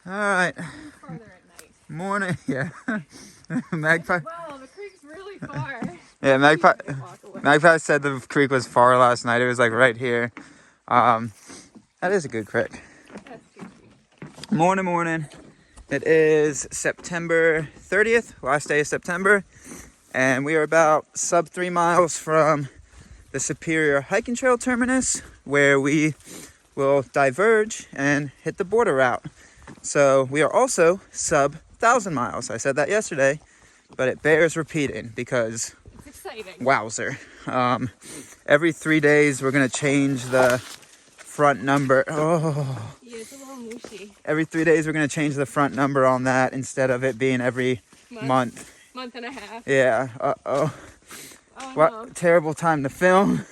All right. Farther at night. Morning. Yeah. Magpie. Wow, the creek's really far. Yeah, Magpie. You can walk away. Magpie said the creek was far last night. It was like right here. That is a good creek. That's too sweet. Morning. It is September 30th, last day of September, and we are about sub 3 miles from the Superior Hiking Trail Terminus, where we will diverge and hit the border route. So we are also sub 1,000 miles. I said that yesterday, but it bears repeating because It's exciting. wowzer. Every 3 days we're gonna change the front number. Oh. Yeah, it's a little mushy. Every 3 days we're gonna change the front number on that instead of it being every month. Month and a half. Yeah. Oh What no. terrible time to film.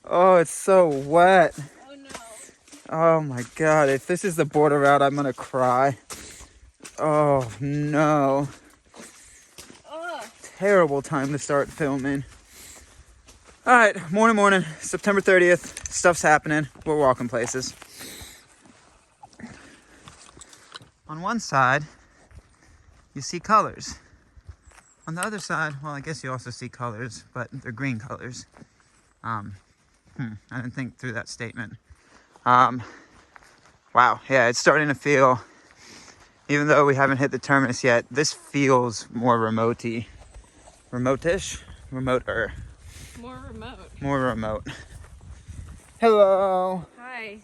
Oh, it's so wet. Oh no. Oh my god, if this is the border route, I'm gonna cry. Oh no. Ugh. Terrible time to start filming. Alright, morning. September 30th. Stuff's happening. We're walking places. On one side, you see colors. On the other side, well, I guess you also see colors, but they're green colors. I didn't think through that statement. Wow, yeah, it's starting to feel, even though we haven't hit the terminus yet, this feels more remote-y. Remote-ish? Remote-er. More remote. More remote. Hello. Hi.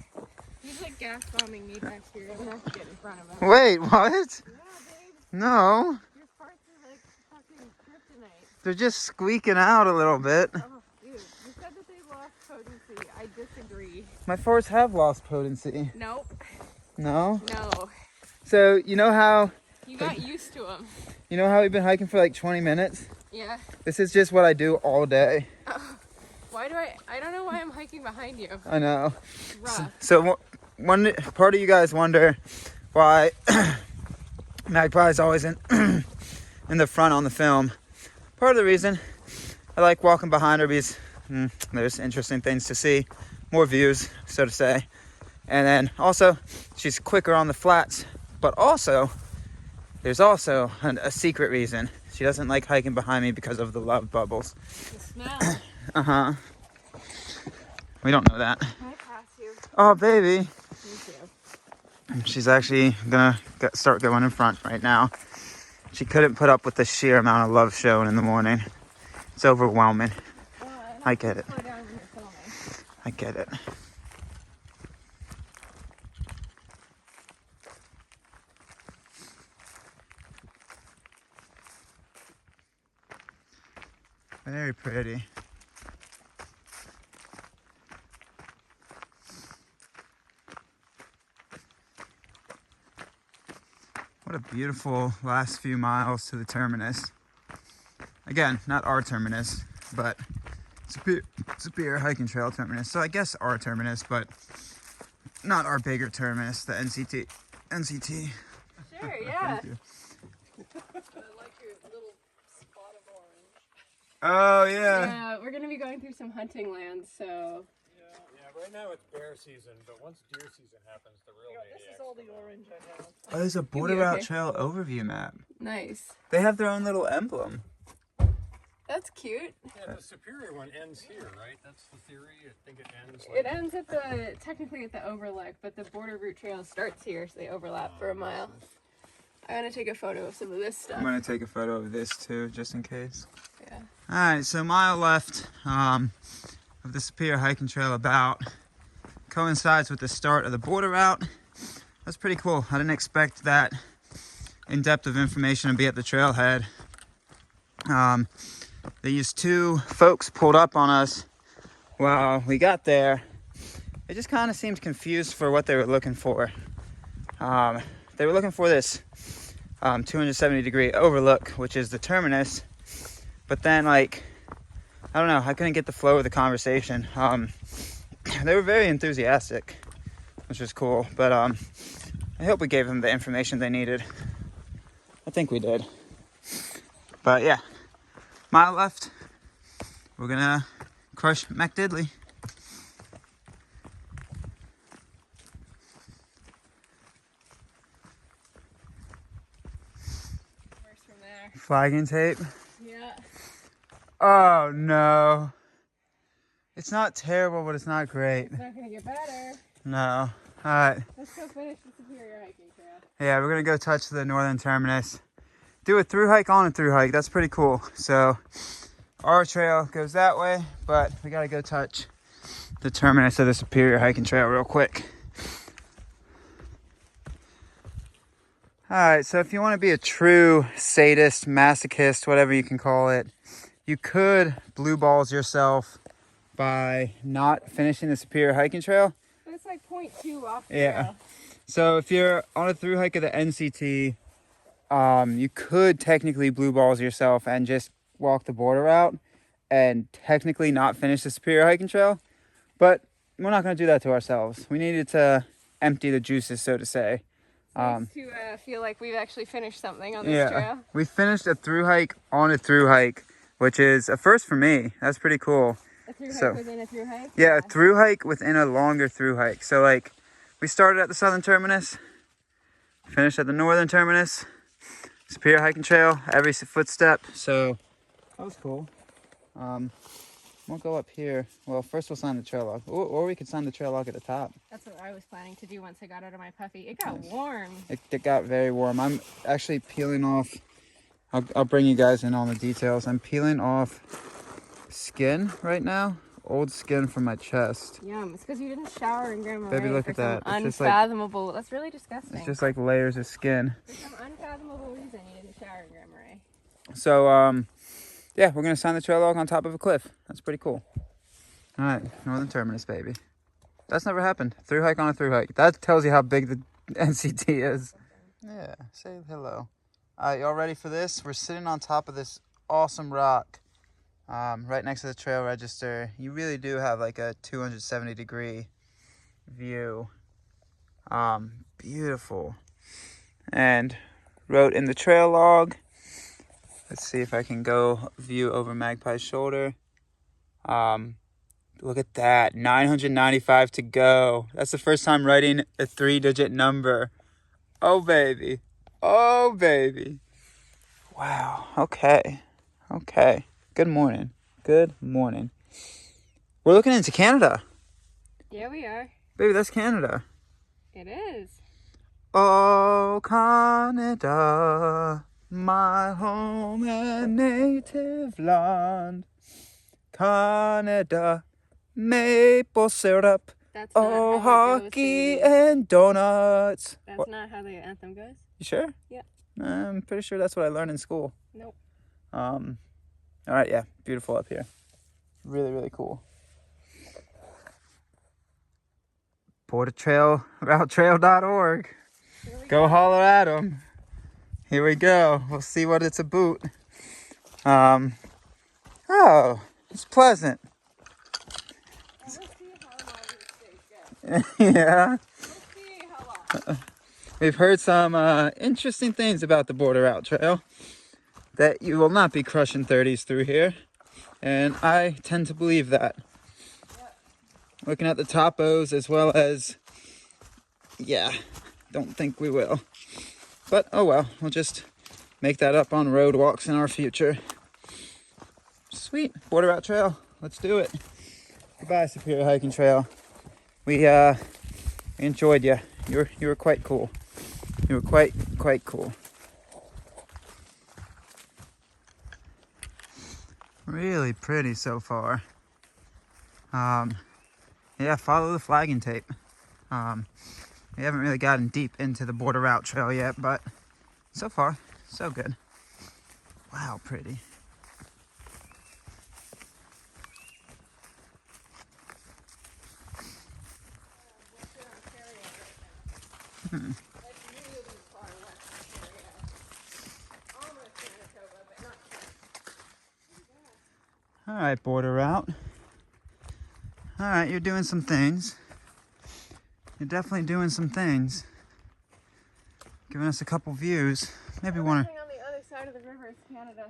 He's like gas bombing me back here. I'm gonna have to get in front of him. Wait, what? Yeah, babe. No. Your farts are like fucking kryptonite. They're just squeaking out a little bit. Oh, dude. You said that they lost potency. I disagree. My farts have lost potency. Nope. No? No. So, you know how You got used to them. we've been hiking for like 20 minutes? Yeah. This is just what I do all day. Why do I don't know why I'm hiking behind you. I know. Rough. So one part of you guys wonder why Magpie's always in the front on the film. Part of the reason I like walking behind her because there's interesting things to see, more views, so to say. And then also she's quicker on the flats, but also there's also a secret reason. She doesn't like hiking behind me because of the love bubbles. The smell. Uh-huh. We don't know that. Can I pass you? Oh, baby. Me too. She's actually gonna start going in front right now. She couldn't put up with the sheer amount of love shown in the morning. It's overwhelming. I get it. Slow down when you're filming. I get it. Very pretty. What a beautiful last few miles to the terminus. Again, not our terminus, but Superior Hiking Trail Terminus. So I guess our terminus, but not our bigger terminus, the NCT. Sure, yeah. Thank you. I like your little spot of orange. Oh, yeah. Yeah, we're gonna be going through some hunting lands, so Yeah, right now it's bear season, but once deer season happens, the real This is all the orange I have. Oh, there's a border okay? route trail overview map. nice. They have their own little emblem. That's cute. Yeah, the superior one ends here, right? That's the theory. I think it ends It ends at technically at the overlook, but the border route trail starts here, so they overlap for a mile. I'm gonna take a photo of some of this stuff. I'm gonna take a photo of this too, just in case. Yeah. All right, so mile left of the Superior Hiking Trail about coincides with the start of the border route. That's pretty cool. I didn't expect that in-depth of information to be at the trailhead. These two folks pulled up on us while we got there. They just kind of seemed confused for what they were looking for. They were looking for this 270-degree overlook, which is the terminus. But then, like, I don't know, I couldn't get the flow of the conversation. They were very enthusiastic, which was cool. But I hope we gave them the information they needed. I think we did. But yeah, mile left. We're gonna crush McDiddley. Flagging tape. Yeah. Oh no. It's not terrible, but it's not great. It's not gonna get better. No. Alright. Let's go finish the Superior hiking trail. Yeah, we're gonna go touch the northern terminus. Do a through hike on a through hike. That's pretty cool. So our trail goes that way, but we gotta go touch the terminus of the Superior hiking trail real quick. Alright, so if you want to be a true sadist, masochist, whatever you can call it, you could blue balls yourself by not finishing the Superior hiking trail. But it's like 0.2 off the Yeah. trail. So if you're on a through hike of the NCT, you could technically blue balls yourself and just walk the border route and technically not finish the Superior hiking trail. But we're not going to do that to ourselves. We needed to empty the juices, so to say. Nice to feel like we've actually finished something on this trail. We finished a through hike on a through hike, which is a first for me. That's pretty cool. A through hike within a through hike? Yeah, a through hike within a longer through hike. So like we started at the southern terminus, finished at the northern terminus, Superior hiking trail, every footstep. So that was cool. We'll go up here. Well, first we'll sign the trail log, or we could sign the trail log at the top. That's what I was planning to do once I got out of my puffy. It got warm. It got very warm. I'm actually peeling off. I'll bring you guys in on the details. I'm peeling off skin right now. Old skin from my chest. Yum. It's because you didn't shower in Grandma Baby, Ray look for at some that. It's just like- unfathomable. That's really disgusting. It's just like layers of skin. For some unfathomable reason, you didn't shower in Grandma Ray. So, yeah, we're going to sign the trail log on top of a cliff. That's pretty cool. All right, northern terminus, baby. That's never happened. Through hike on a through hike. That tells you how big the NCT is. Yeah, say hello. All right, y'all ready for this? We're sitting on top of this awesome rock right next to the trail register. You really do have like a 270-degree view. Beautiful. And wrote in the trail log. Let's see if I can go view over Magpie's shoulder. Look at that, 995 to go. That's the first time writing a 3-digit number. Oh, baby. Oh, baby. Wow, okay. Okay, good morning. Good morning. We're looking into Canada. Yeah, we are. Baby, that's Canada. It is. Oh, Canada, my home and native land. Canada, maple syrup, That's not oh, how it goes, hockey baby. and donuts. That's What? not how the anthem goes. You sure? Yeah. I'm pretty sure that's what I learned in school. Nope. All right, yeah, beautiful up here. Really, really cool. BorderTrailRouteTrail.org. Go holler at them. Here we go. We'll see what it's about. Oh, it's pleasant. Let's see how long this stays good. Yeah. Let's see how long. We've heard some interesting things about the Border Route Trail. That you will not be crushing 30s through here. And I tend to believe that. Yep. Looking at the topos as well as, yeah, don't think we will. But oh well, we'll just make that up on road walks in our future. Sweet, Border Route Trail, let's do it. Goodbye, Superior Hiking Trail. We enjoyed you. You were quite cool. You were quite cool. Really pretty so far. Yeah, follow the flagging tape. We haven't really gotten deep into the Border Route Trail yet, but so far, so good. Wow, pretty. All right, Border Route. All right, you're doing some things. You're definitely doing some things. Giving us a couple views. Maybe one. Everything on the other side of the river is Canada.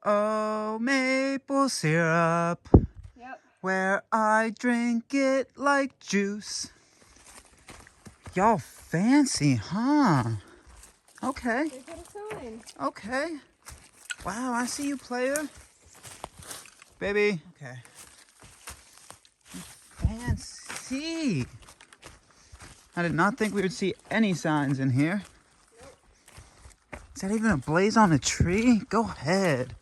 Oh, maple syrup. Yep. Where I drink it like juice. Y'all fancy, huh? Okay. They put a sign. Okay. Wow, I see you, player. Baby. Okay. Fancy. I did not think we would see any signs in here. Is that even a blaze on a tree? Go ahead.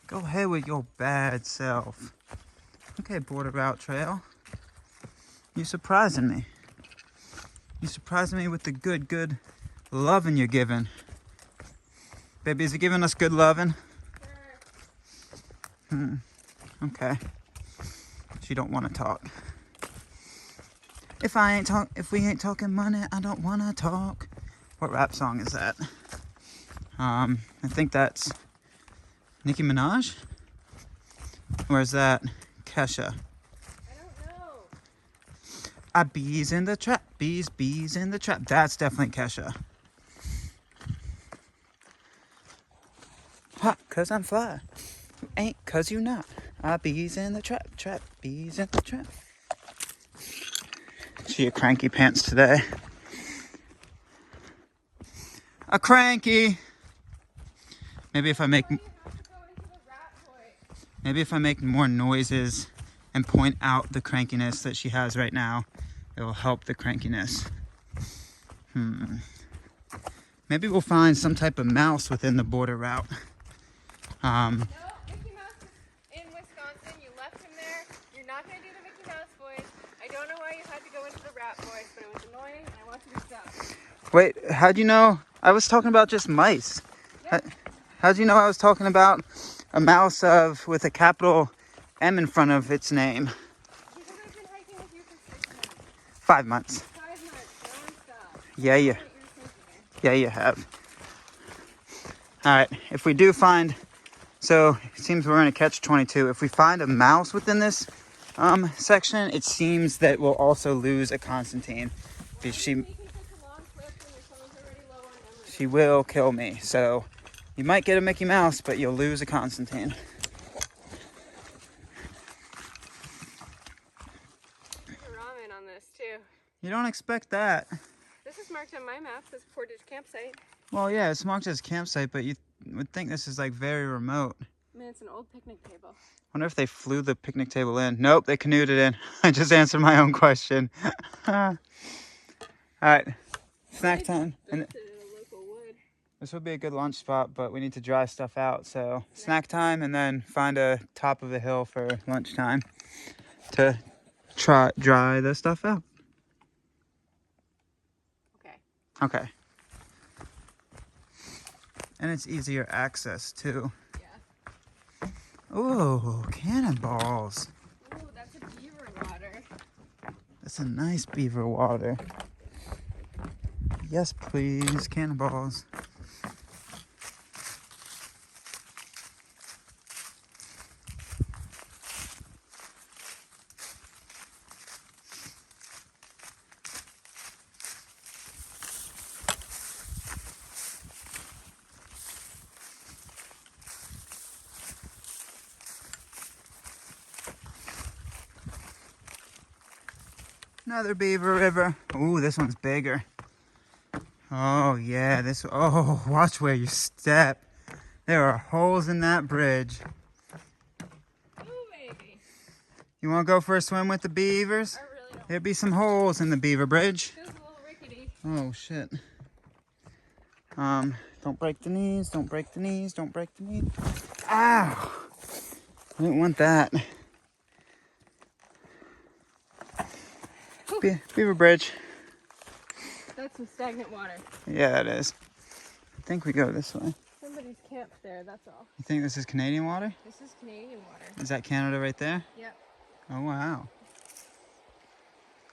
Go ahead with your bad self. Okay, border route trail. You surprising me. You surprising me with the good loving you're giving. Baby, is it giving us good loving? Okay. She don't want to talk. If we ain't talking money, I don't want to talk. What rap song is that? I think that's Nicki Minaj? Or is that Kesha? I don't know. I bees in the trap, bees in the trap. That's definitely Kesha. Hot, cause I'm fly. You ain't, cause you not. I bees in the trap, trap, bees in the trap. She a cranky pants today. A cranky. Maybe if I make more noises and point out the crankiness that she has right now, it will help the crankiness. Maybe we'll find some type of mouse within the border route. No, Mickey Mouse is in Wisconsin. You left him there. You're not going to do the Mickey Mouse voice. I don't know why you had to go into the rat voice, but it was annoying and I want you to stop. Wait, how'd you know? I was talking about just mice. Yeah. How'd you know I was talking about a mouse with a capital M in front of its name? Because I've been hiking with you for 6 months. 5 months. 5 months, non-stop. Yeah, What you're thinking. yeah, you have. All right, if we do find, so it seems we're in a catch-22. If we find a mouse within this section, it seems that we'll also lose a Constantine. Because Taking such a long trip when your someone's already low on memory. she will kill me. So you might get a Mickey Mouse, but you'll lose a Constantine. There's a ramen on this too. You don't expect that. This is marked on my map as Portage campsite. Well, yeah, it's marked as a campsite, but you would think this is like very remote. I mean, it's an old picnic table. Wonder if they flew the picnic table in. Nope, they canoed it in. I just answered my own question. All right, snack time. And Built it in a local wood. this would be a good lunch spot, but we need to dry stuff out. So snack time, and then find a top of a hill for lunchtime to dry the stuff out. Okay. Okay. And it's easier access too. Yeah. Ooh, cannonballs. Ooh, that's a beaver water. That's a nice beaver water. Yes, please, cannonballs. Another Beaver River. Ooh, this one's bigger. Oh, yeah, oh, watch where you step. There are holes in that bridge. Ooh, baby. You want to go for a swim with the beavers? I really don't. There'd be some holes in the Beaver Bridge. Feels a little rickety. Oh, shit. Don't break the knees, don't break the knees, don't break the knees. Ow! I didn't want that. Beaver Bridge. That's some stagnant water. Yeah, it is. I think we go this way. Somebody's camped there, that's all. You think this is Canadian water? This is Canadian water. Is that Canada right there? Yep. Oh, wow.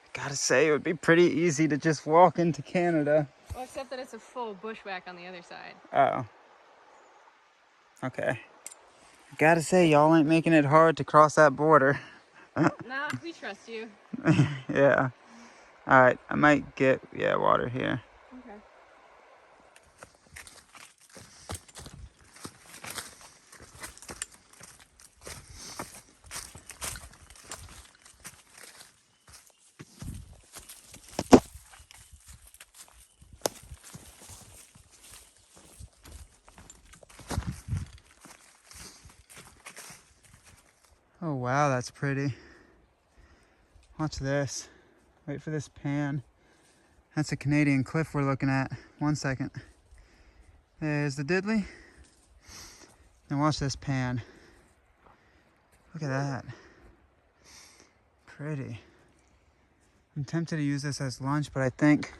I gotta say, it would be pretty easy to just walk into Canada. Well, except that it's a full bushwhack on the other side. Oh. Okay. I gotta say, y'all ain't making it hard to cross that border. Nah, we trust you. Yeah. Alright, I might get, water here. Okay. Oh wow, that's pretty. Watch this. Wait for this pan. That's a Canadian cliff we're looking at. 1 second. There's the diddley. Now watch this pan. Look at that. Pretty. I'm tempted to use this as lunch, but I think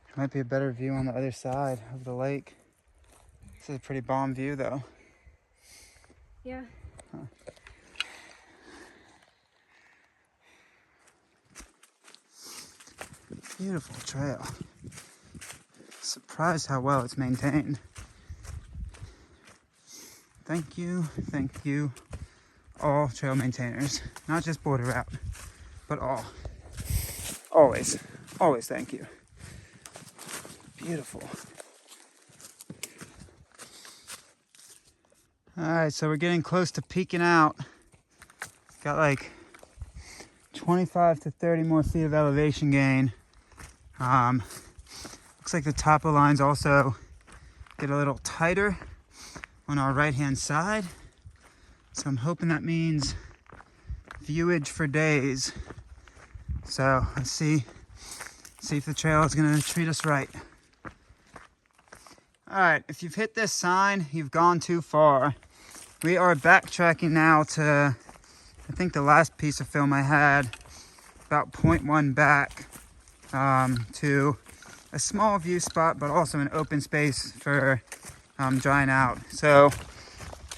it might be a better view on the other side of the lake. This is a pretty bomb view though. Yeah. Huh. Beautiful trail. Surprised how well it's maintained. Thank you, all trail maintainers. Not just border route, but all. Always thank you. Beautiful. All right, so we're getting close to peaking out. Got like 25 to 30 more feet of elevation gain. Looks like the top of the lines also get a little tighter on our right-hand side. So I'm hoping that means viewage for days. So let's see if the trail is gonna treat us right. All right, if you've hit this sign, you've gone too far. We are backtracking now to, I think the last piece of film I had, about 0.1 back to a small view spot, but also an open space for drying out. So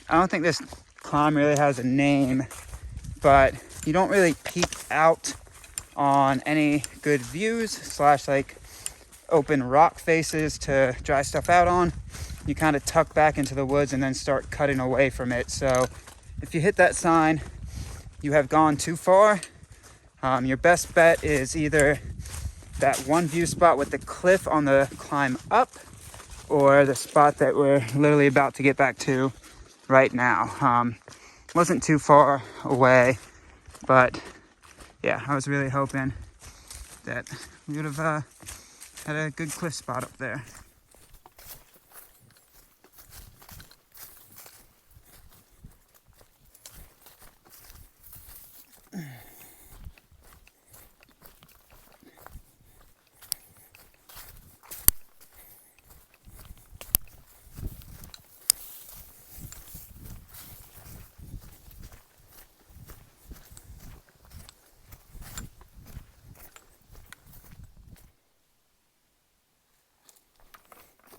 I don't think this climb really has a name, but you don't really peek out on any good views / like open rock faces to dry stuff out on. You kind of tuck back into the woods and then start cutting away from it. So if you hit that sign, you have gone too far. Your best bet is either that one view spot with the cliff on the climb up, or the spot that we're literally about to get back to right now. Wasn't too far away, but yeah, I was really hoping that we would have had a good cliff spot up there.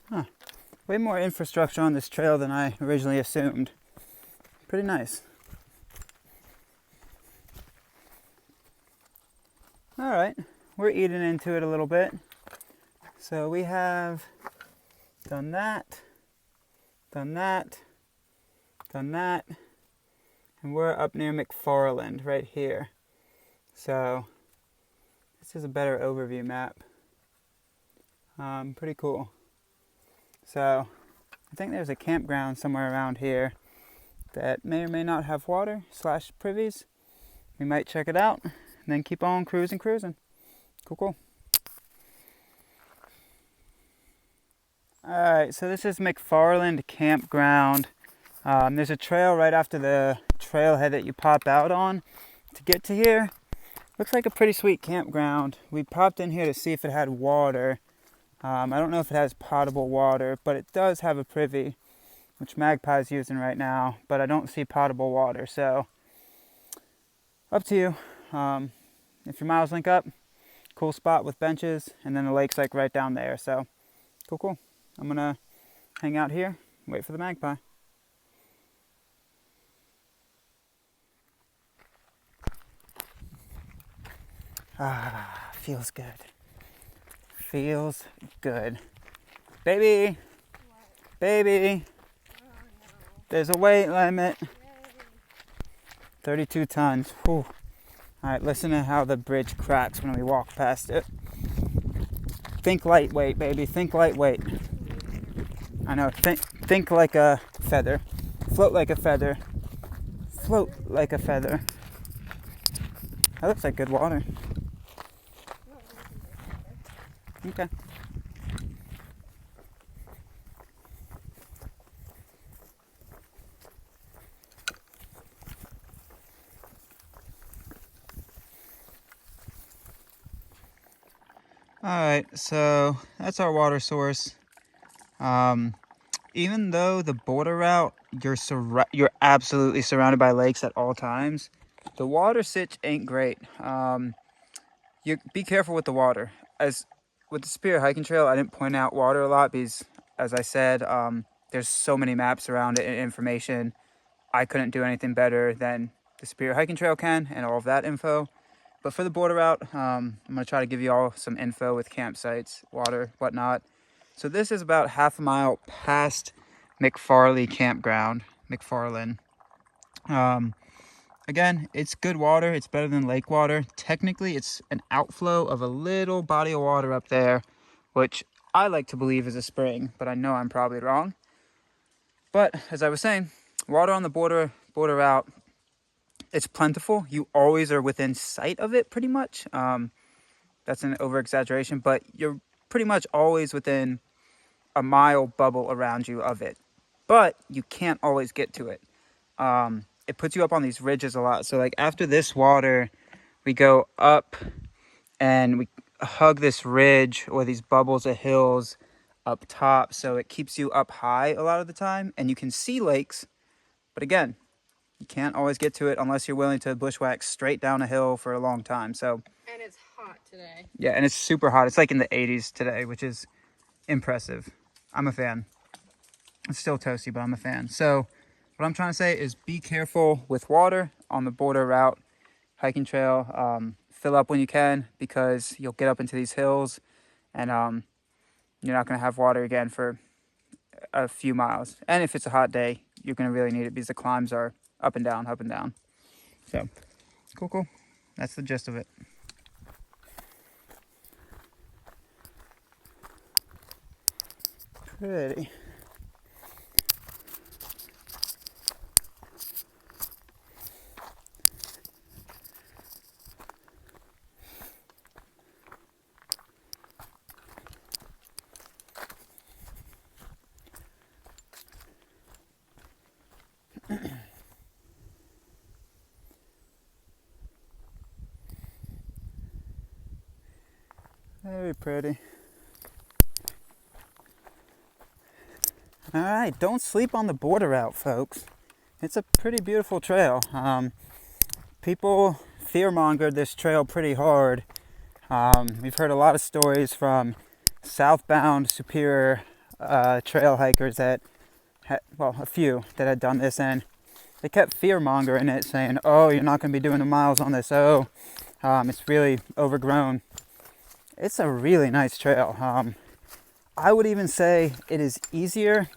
Huh. Way more infrastructure on this trail than I originally assumed. Pretty nice. All right, we're eating into it a little bit. So we have done that, and we're up near Mcfarland right here. So this is a better overview map. Pretty cool. So I think there's a campground somewhere around here that may or may not have water / privies. We might check it out and then keep on cruising. Cool. Alright, so this is Mcfarland Campground. There's a trail right after the trailhead that you pop out on to get to here. Looks like a pretty sweet campground. We popped in here to see if it had water. I don't know if it has potable water, but it does have a privy, which Magpie's using right now, but I don't see potable water, so up to you. If your miles link up, cool spot with benches, and then the lake's like right down there, so cool. I'm gonna hang out here, wait for the Magpie. Feels good. Feels good. Baby! What? Baby! Oh, no. There's a weight limit. Yay. 32 tons. Whew. Alright, listen to how the bridge cracks when we walk past it. Think lightweight, baby. Think lightweight. I know. Think like a feather. Float like a feather. Float like a feather. That looks like good water. Okay. All right, so that's our water source. Even though the border route, you're absolutely surrounded by lakes at all times, the water sitch ain't great. You be careful with the water. As with the Superior Hiking Trail, I didn't point out water a lot because, as I said, there's so many maps around it and information. I couldn't do anything better than the Superior Hiking Trail can and all of that info. But for the border route, I'm gonna try to give you all some info with campsites, water, whatnot. So this is about half a mile past Mcfarland Campground, Mcfarland. Again, it's good water. It's better than lake water. Technically, it's an outflow of a little body of water up there, which I like to believe is a spring, but I know I'm probably wrong. But as I was saying, water on the border route, it's plentiful. You always are within sight of it, pretty much. That's an over-exaggeration, but you're pretty much always within a mile bubble around you of it. But you can't always get to it. It puts you up on these ridges a lot. So like after this water, we go up and we hug this ridge or these bubbles of hills up top. So it keeps you up high a lot of the time and you can see lakes. But again, you can't always get to it unless you're willing to bushwhack straight down a hill for a long time. So, And it's hot today. yeah, and it's super hot. It's like in the 80s today, which is impressive. I'm a fan. It's still toasty, but I'm a fan. So what I'm trying to say is be careful with water on the border route, hiking trail. Fill up when you can because you'll get up into these hills and you're not going to have water again for a few miles. And if it's a hot day, you're going to really need it because the climbs are up and down, up and down. So, cool. That's the gist of it. Pretty. Very pretty. All right, don't sleep on the border route, folks. It's a pretty beautiful trail. People fear-mongered this trail pretty hard. We've heard a lot of stories from southbound Superior trail hikers that, a few that had done this, and they kept fear-mongering it, saying, oh, you're not going to be doing the miles on this. Oh, it's really overgrown. It's a really nice trail. I would even say it is easier.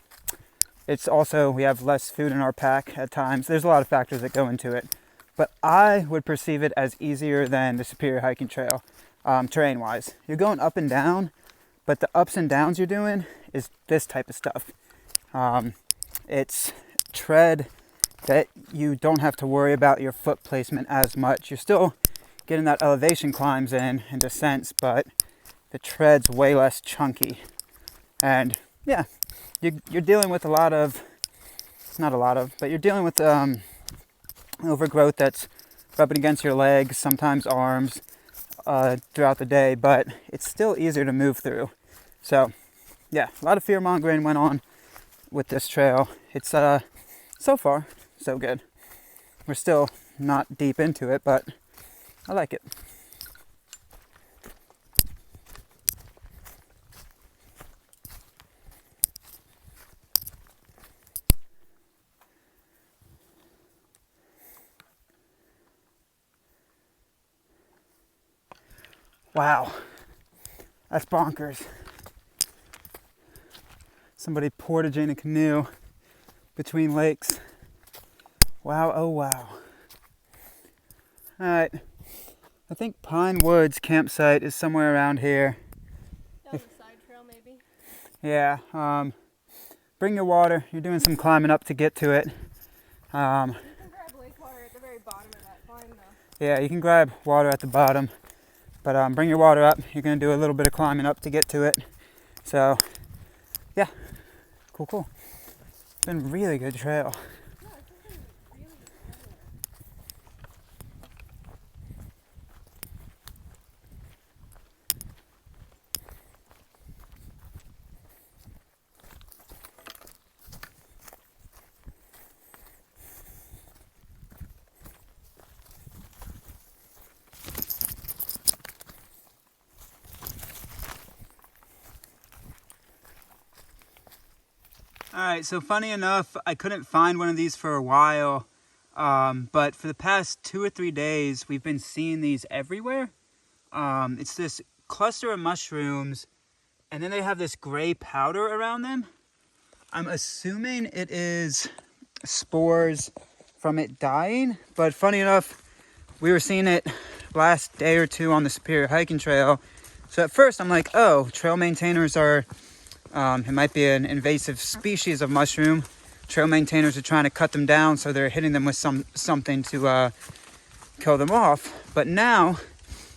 It's also, we have less food in our pack at times. There's a lot of factors that go into it. But I would perceive it as easier than the Superior Hiking Trail, terrain-wise. You're going up and down, but the ups and downs you're doing is this type of stuff. It's tread that you don't have to worry about your foot placement as much. You're still getting that elevation climbs in and descents, but the tread's way less chunky. And yeah, you're dealing with but you're dealing with overgrowth that's rubbing against your legs, sometimes arms, throughout the day, but it's still easier to move through. So yeah, a lot of fear mongering went on with this trail. It's so far so good. We're still not deep into it, but I like it. Wow, that's bonkers. Somebody portaging a canoe between lakes. Wow, oh wow. All right, I think Pine Woods campsite is somewhere around here. Down the side trail, maybe. Yeah, bring your water. You're doing some climbing up to get to it. You can grab lake water at the very bottom of that climb, though. Yeah, you can grab water at the bottom, but bring your water up. You're gonna do a little bit of climbing up to get to it. So, yeah, cool. It's been a really good trail. Yeah, it's been really good. All right, so funny enough, I couldn't find one of these for a while, but for the past 2 or 3 days, we've been seeing these everywhere. It's this cluster of mushrooms, and then they have this gray powder around them. I'm assuming it is spores from it dying, but funny enough, we were seeing it last day or two on the Superior Hiking Trail. So at first I'm like, oh, trail maintainers are, it might be an invasive species of mushroom. Trail maintainers are trying to cut them down, so they're hitting them with something to kill them off. But now,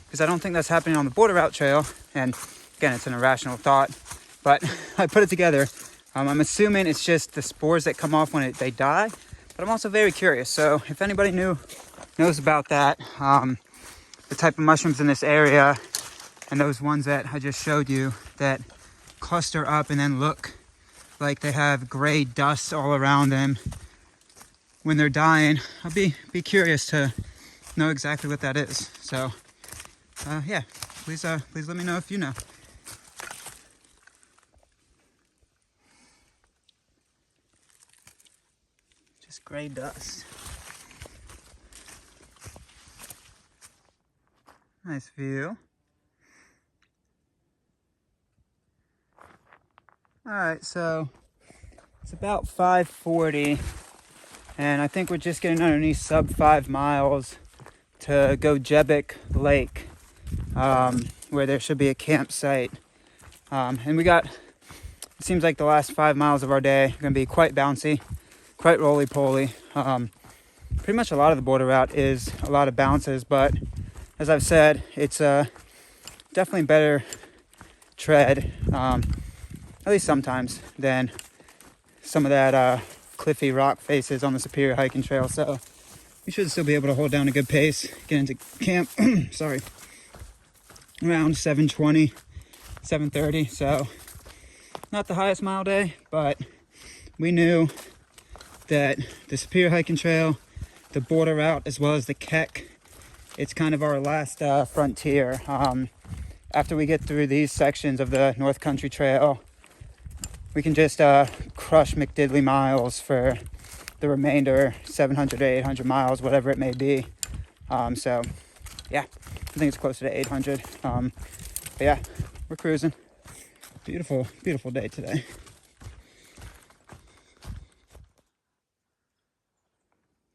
because I don't think that's happening on the Border Route Trail, and again, it's an irrational thought, but I put it together. I'm assuming it's just the spores that come off when they die, but I'm also very curious. So if anybody knows about that, the type of mushrooms in this area, and those ones that I just showed you that cluster up and then look like they have gray dust all around them when they're dying, I'll be curious to know exactly what that is. So yeah, please let me know if you know. Just gray dust. Nice view. All right, so it's about 5:40, and I think we're just getting underneath sub 5 miles to go Jebic Lake, where there should be a campsite. And we got, it seems like the last 5 miles of our day are going to be quite bouncy, quite roly-poly. Pretty much a lot of the border route is a lot of bounces, but as I've said, it's definitely better tread, at least sometimes, than some of that cliffy rock faces on the Superior Hiking Trail. So we should still be able to hold down a good pace, get into camp, sorry, around 7:20, 7:30. So not the highest mile day, but we knew that the Superior Hiking Trail, the border route, as well as the Keck, it's kind of our last frontier. After we get through these sections of the North Country Trail, we can just crush McDiddley miles for the remainder 700 to 800 miles, whatever it may be. So yeah, I think it's closer to 800. But yeah, we're cruising. Beautiful, beautiful day today.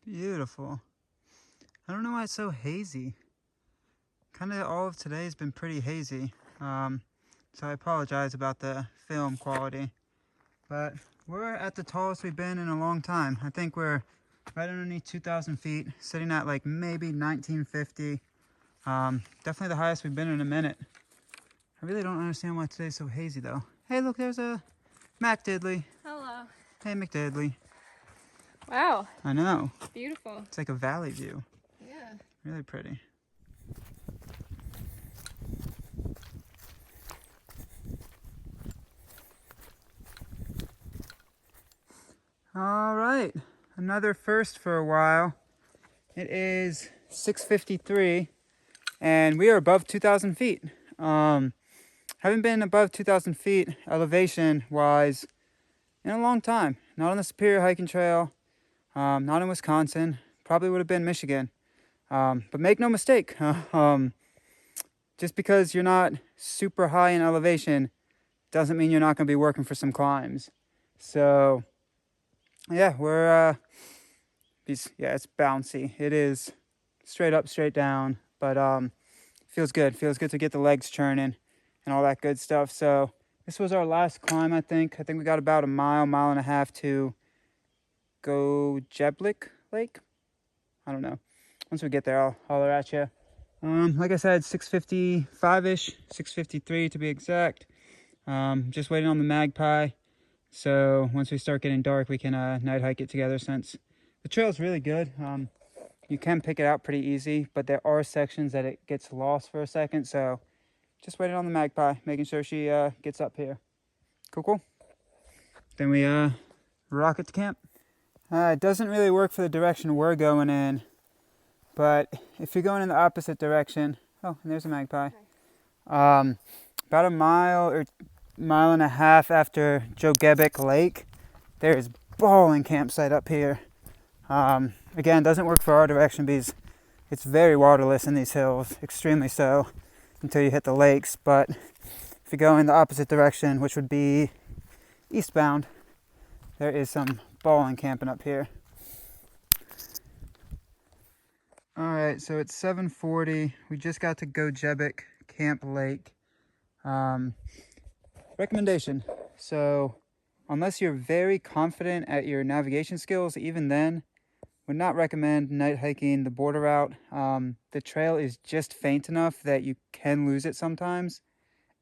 Beautiful. I don't know why it's so hazy. Kind of all of today has been pretty hazy. So I apologize about the film quality. But we're at the tallest we've been in a long time. I think we're right underneath 2,000 feet, sitting at like maybe 1950. Definitely the highest we've been in a minute. I really don't understand why today's so hazy though. Hey, look, there's a McDiddley. Hello. Hey, McDiddley. Wow. I know. Beautiful. It's like a valley view. Yeah. Really pretty. All right, another first for a while. It is 6:53, and we are above 2,000 feet. Haven't been above 2,000 feet elevation-wise in a long time. Not on the Superior Hiking Trail, not in Wisconsin. Probably would have been Michigan. But make no mistake, just because you're not super high in elevation doesn't mean you're not going to be working for some climbs. So yeah, we're it's bouncy. It is straight up, straight down, but feels good. Feels good to get the legs churning and all that good stuff. So this was our last climb, I think. I think we got about a mile and a half to go Jebic Lake. I don't know. Once we get there, I'll holler at you. Like I said, 6:55-ish, 6:53 to be exact. Just waiting on the Magpie. So once we start getting dark, we can night hike it together, since the trail is really good. You can pick it out pretty easy, but there are sections that it gets lost for a second. So just waiting on the Magpie, making sure she gets up here. Cool. Then we rock it to camp. It doesn't really work for the direction we're going in, but if you're going in the opposite direction, oh, and there's a Magpie. About a mile or mile and a half after Jebic Lake, there is bowling campsite up here. Again, doesn't work for our direction because it's very waterless in these hills, extremely so, until you hit the lakes. But if you go in the opposite direction, which would be eastbound, there is some bowling camping up here. Alright, so it's 7:40. We just got to Gojebek Camp Lake. Recommendation. So, unless you're very confident at your navigation skills, even then, would not recommend night hiking the border route. The trail is just faint enough that you can lose it sometimes,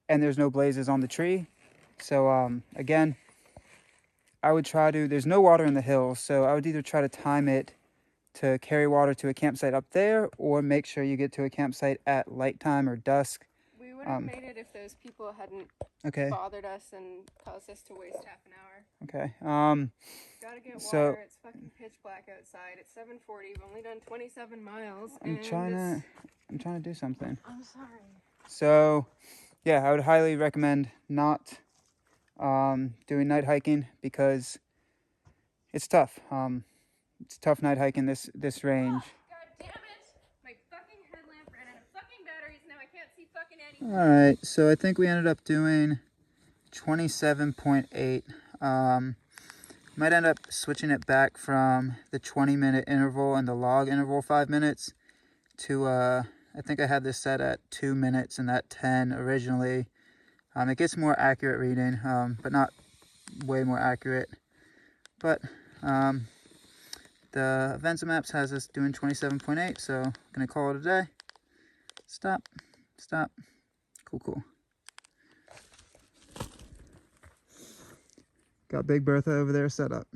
and there's no blazes on the tree. So, again, I would try to, there's no water in the hills, so I would either try to time it to carry water to a campsite up there, or make sure you get to a campsite at light time or dusk. We would have made it if those people hadn't bothered us and caused us to waste half an hour. Okay. Gotta get water. So, it's fucking pitch black outside. It's 7:40. We've only done 27 miles. I'm trying to do something. I'm sorry. So, yeah, I would highly recommend not doing night hiking because it's tough. It's tough night hiking this range. God damn it! My fucking headlamp ran out of fucking batteries. Now I can't see fucking anything. All right, so I think we ended up doing 27.8. Might end up switching it back from the 20-minute interval and the log interval 5 minutes to I think I had this set at 2 minutes and that 10 originally. It gets more accurate reading, but not way more accurate. But the Events Maps has us doing 27.8, so I'm gonna call it a day. Stop. Cool. Got Big Bertha over there set up.